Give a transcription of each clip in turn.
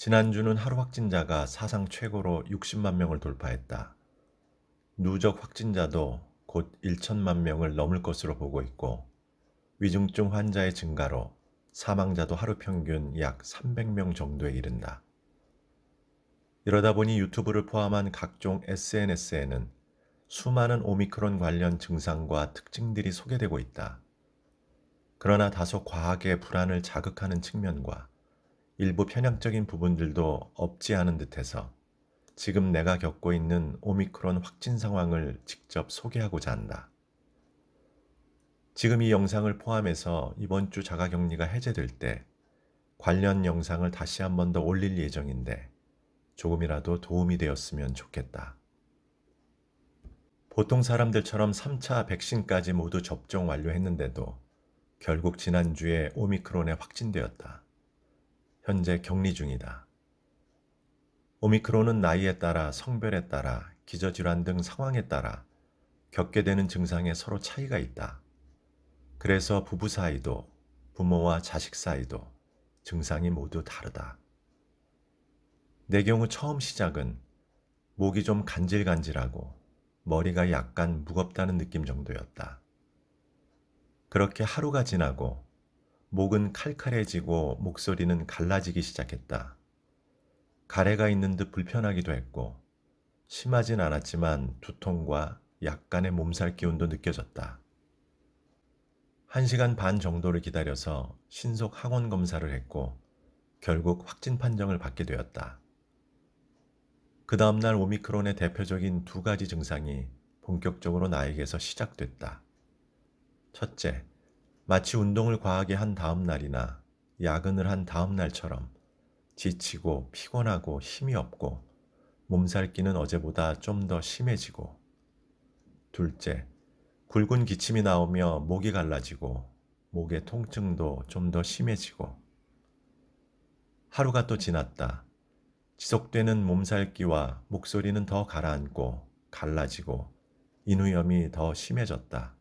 지난주는 하루 확진자가 사상 최고로 60만 명을 돌파했다. 누적 확진자도 곧 1천만 명을 넘을 것으로 보고 있고, 위중증 환자의 증가로 사망자도 하루 평균 약 300명 정도에 이른다. 이러다 보니 유튜브를 포함한 각종 SNS에는 수많은 오미크론 관련 증상과 특징들이 소개되고 있다. 그러나 다소 과하게 불안을 자극하는 측면과 일부 편향적인 부분들도 없지 않은 듯해서 지금 내가 겪고 있는 오미크론 확진 상황을 직접 소개하고자 한다. 지금 이 영상을 포함해서 이번 주 자가격리가 해제될 때 관련 영상을 다시 한 번 더 올릴 예정인데 조금이라도 도움이 되었으면 좋겠다. 보통 사람들처럼 3차 백신까지 모두 접종 완료했는데도 결국 지난주에 오미크론에 확진되었다. 현재 격리 중이다. 오미크론은 나이에 따라, 성별에 따라, 기저질환 등 상황에 따라 겪게 되는 증상에 서로 차이가 있다. 그래서 부부 사이도, 부모와 자식 사이도 증상이 모두 다르다. 내 경우 처음 시작은 목이 좀 간질간질하고 머리가 약간 무겁다는 느낌 정도였다. 그렇게 하루가 지나고 목은 칼칼해지고 목소리는 갈라지기 시작했다. 가래가 있는 듯 불편하기도 했고 심하진 않았지만 두통과 약간의 몸살 기운도 느껴졌다. 1시간 반 정도를 기다려서 신속 항원 검사를 했고 결국 확진 판정을 받게 되었다. 그 다음날 오미크론의 대표적인 2가지 증상이 본격적으로 나에게서 시작됐다. 첫째, 마치 운동을 과하게 한 다음 날이나 야근을 한 다음 날처럼 지치고 피곤하고 힘이 없고 몸살기는 어제보다 좀 더 심해지고, 둘째, 굵은 기침이 나오며 목이 갈라지고 목의 통증도 좀 더 심해지고, 하루가 또 지났다. 지속되는 몸살기와 목소리는 더 가라앉고 갈라지고 인후염이 더 심해졌다.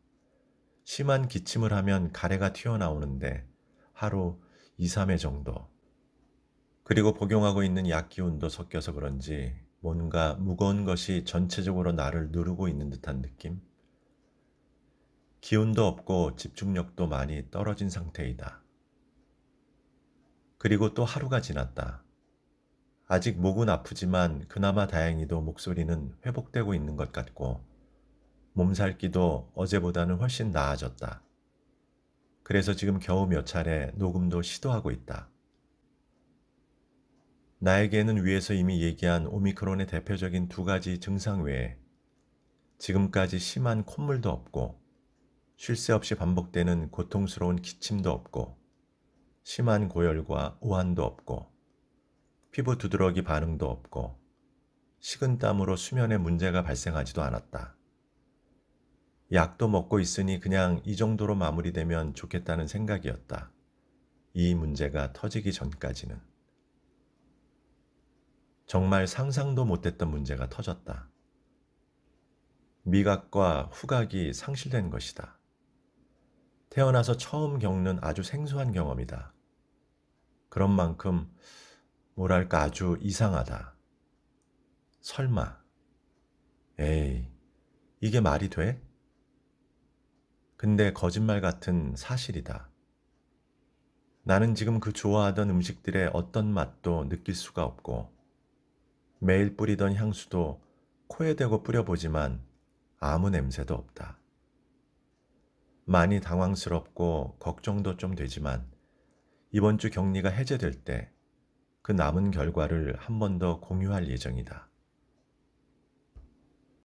심한 기침을 하면 가래가 튀어나오는데 하루 2, 3회 정도. 그리고 복용하고 있는 약 기운도 섞여서 그런지 뭔가 무거운 것이 전체적으로 나를 누르고 있는 듯한 느낌? 기운도 없고 집중력도 많이 떨어진 상태이다. 그리고 또 하루가 지났다. 아직 목은 아프지만 그나마 다행히도 목소리는 회복되고 있는 것 같고 몸살기도 어제보다는 훨씬 나아졌다. 그래서 지금 겨우 몇 차례 녹음도 시도하고 있다. 나에게는 위에서 이미 얘기한 오미크론의 대표적인 2가지 증상 외에 지금까지 심한 콧물도 없고 쉴 새 없이 반복되는 고통스러운 기침도 없고 심한 고열과 오한도 없고 피부 두드러기 반응도 없고 식은땀으로 수면에 문제가 발생하지도 않았다. 약도 먹고 있으니 그냥 이 정도로 마무리되면 좋겠다는 생각이었다. 이 문제가 터지기 전까지는. 정말 상상도 못했던 문제가 터졌다. 미각과 후각이 상실된 것이다. 태어나서 처음 겪는 아주 생소한 경험이다. 그런 만큼 뭐랄까 아주 이상하다. 설마. 에이, 이게 말이 돼? 근데 거짓말 같은 사실이다. 나는 지금 그 좋아하던 음식들의 어떤 맛도 느낄 수가 없고 매일 뿌리던 향수도 코에 대고 뿌려보지만 아무 냄새도 없다. 많이 당황스럽고 걱정도 좀 되지만 이번 주 격리가 해제될 때 그 남은 결과를 한 번 더 공유할 예정이다.